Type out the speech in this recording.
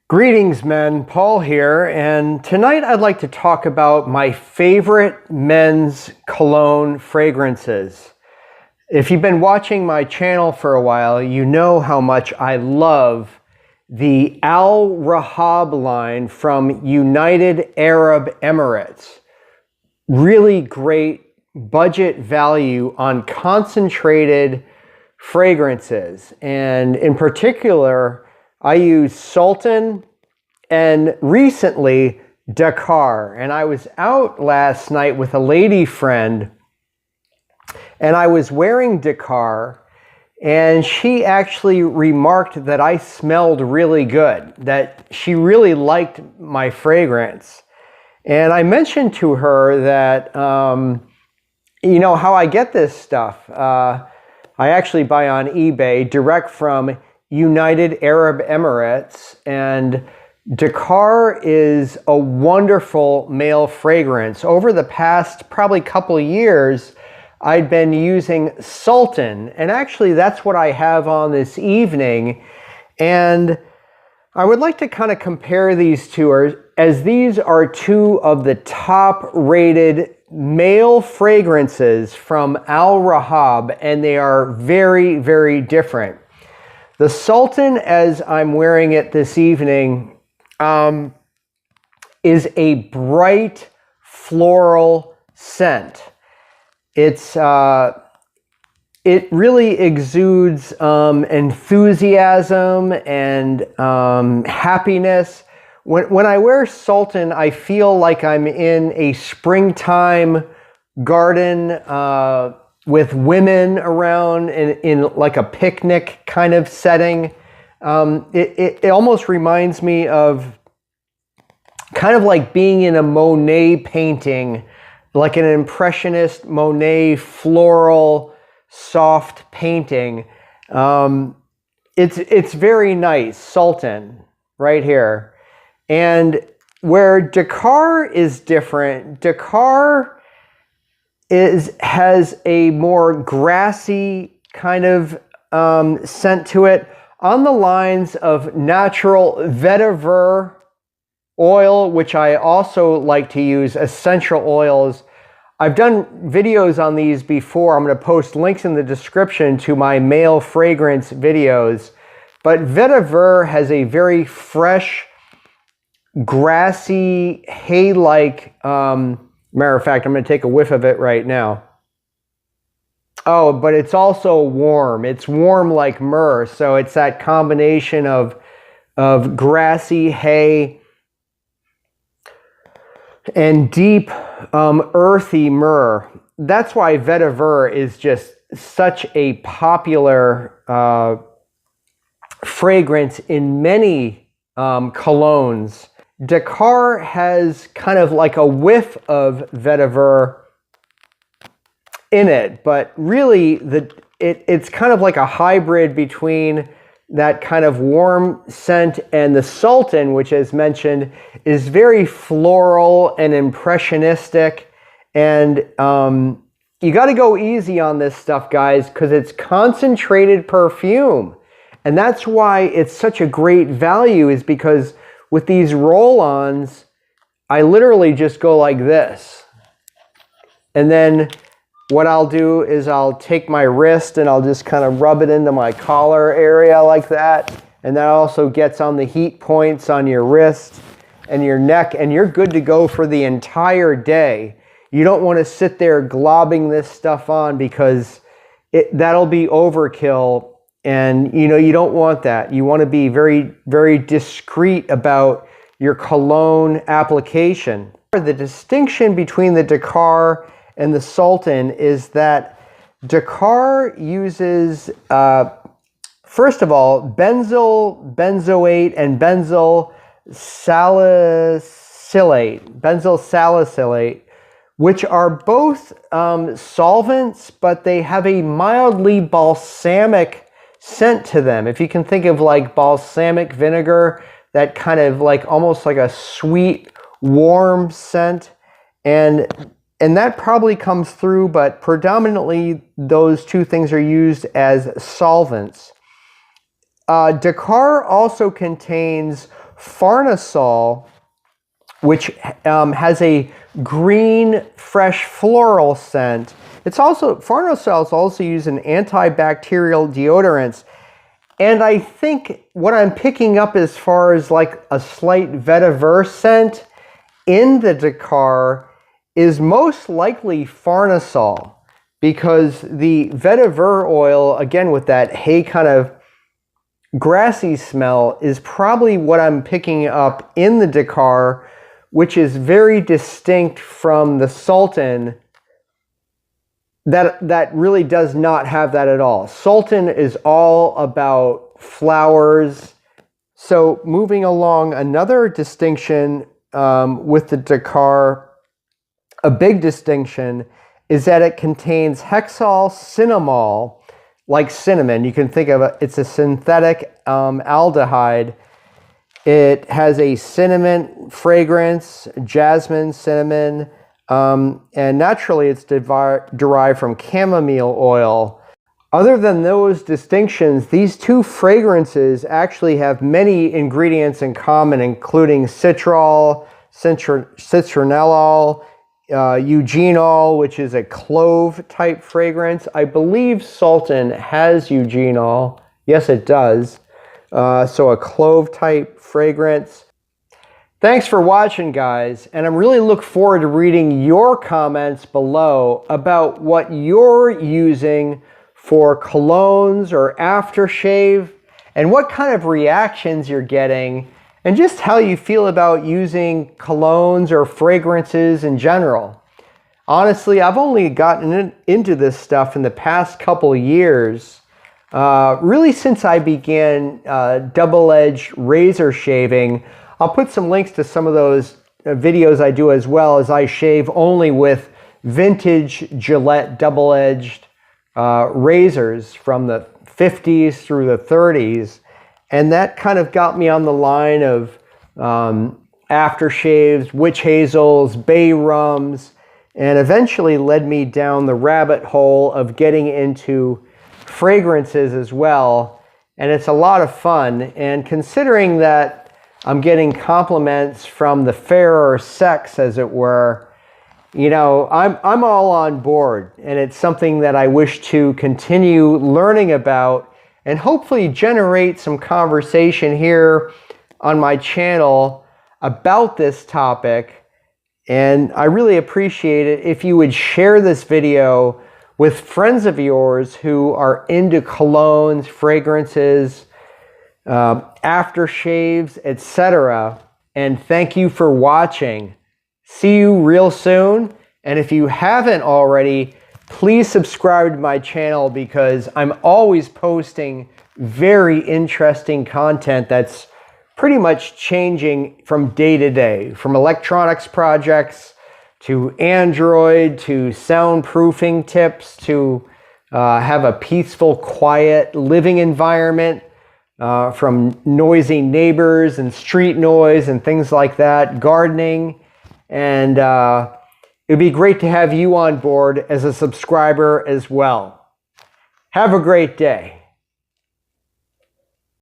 Greetings, men. Paul here, and tonight I'd like to talk about my favorite men's cologne fragrances. If you've been watching my channel for a while, you know how much I love the Al Rahab line from United Arab Emirates. Really great budget value on concentrated fragrances, and in particular I use Sultan and recently Dakar. And I was out last night with a lady friend and I was wearing Dakar, and she actually remarked that I smelled really good, that she really liked my fragrance. And I mentioned to her that, you know, how I get this stuff. I actually buy on eBay direct from United Arab Emirates, and Dakar is a wonderful male fragrance. Over the past probably couple of years, I'd been using Sultan, and actually that's what I have on this evening. And I would like to kind of compare these two, as these are two of the top rated male fragrances from Al Rahab, and they are very, very different. The Sultan, as I'm wearing it this evening, is a bright floral scent. It really exudes enthusiasm and happiness. When I wear Sultan, I feel like I'm in a springtime garden with women around in like a picnic kind of setting. It almost reminds me of kind of like being in a Monet painting, like an impressionist Monet floral soft painting. It's very nice. Sultan right here. And where Dakar is different, Dakar has a more grassy kind of scent to it, on the lines of natural vetiver oil, which I also like to use, essential oils. I've done videos on these before. I'm going to post links in the description to my male fragrance videos. But vetiver has a very fresh, grassy, hay-like, matter of fact, I'm going to take a whiff of it right now. Oh, but it's also warm. It's warm like myrrh. So it's that combination of grassy hay and deep, earthy myrrh. That's why vetiver is just such a popular fragrance in many colognes. Dakar has kind of like a whiff of vetiver in it, but really it's kind of like a hybrid between that kind of warm scent and the Sultan, which, as mentioned, is very floral and impressionistic. And you got to go easy on this stuff, guys, because it's concentrated perfume. And that's why it's such a great value, is because with these roll-ons, I literally just go like this. And then what I'll do is I'll take my wrist and I'll just kind of rub it into my collar area like that. And that also gets on the heat points on your wrist and your neck, and you're good to go for the entire day. You don't want to sit there globbing this stuff on, because that'll be overkill. And you know, you don't want that. You want to be very, very discreet about your cologne application. The distinction between the Dakar and the Sultan is that Dakar uses, first of all, benzyl, benzoate, and benzyl salicylate, which are both solvents, but they have a mildly balsamic scent to them. If you can think of like balsamic vinegar, that kind of like almost like a sweet, warm scent, and that probably comes through, but predominantly those two things are used as solvents. Dakar also contains Farnesol, which has a green, fresh floral scent. Farnesol is also used in antibacterial deodorants. And I think what I'm picking up as far as like a slight vetiver scent in the Dakar is most likely Farnesol, because the vetiver oil, again with that hay kind of grassy smell, is probably what I'm picking up in the Dakar, which is very distinct from the Sultan that really does not have that at all. Sultan is all about flowers. So moving along, another distinction with the Dakar, a big distinction, is that it contains hexyl cinnamol, like cinnamon. You can think of it, it's a synthetic aldehyde. It has a cinnamon fragrance, jasmine, cinnamon, and naturally it's derived from chamomile oil. Other than those distinctions, these two fragrances actually have many ingredients in common, including citral, citronellol, eugenol, which is a clove type fragrance. I believe Sultan has eugenol. Yes, it does. So a clove type fragrance. Thanks for watching, guys, and I really look forward to reading your comments below about what you're using for colognes or aftershave, and what kind of reactions you're getting, and just how you feel about using colognes or fragrances in general. Honestly, I've only gotten into this stuff in the past couple years, really since I began double-edged razor shaving. I'll put some links to some of those videos I do, as well as I shave only with vintage Gillette double-edged razors from the 50s through the 30s. And that kind of got me on the line of aftershaves, witch hazels, bay rums, and eventually led me down the rabbit hole of getting into fragrances as well. And it's a lot of fun. And considering that I'm getting compliments from the fairer sex, as it were, you know, I'm all on board, and it's something that I wish to continue learning about and hopefully generate some conversation here on my channel about this topic. And I really appreciate it if you would share this video with friends of yours who are into colognes, fragrances, aftershaves, etc. And thank you for watching. See you real soon. And if you haven't already, please subscribe to my channel, because I'm always posting very interesting content that's pretty much changing from day to day, from electronics projects to Android to soundproofing tips to have a peaceful, quiet living environment, from noisy neighbors and street noise and things like that, gardening. And it'd be great to have you on board as a subscriber as well. Have a great day.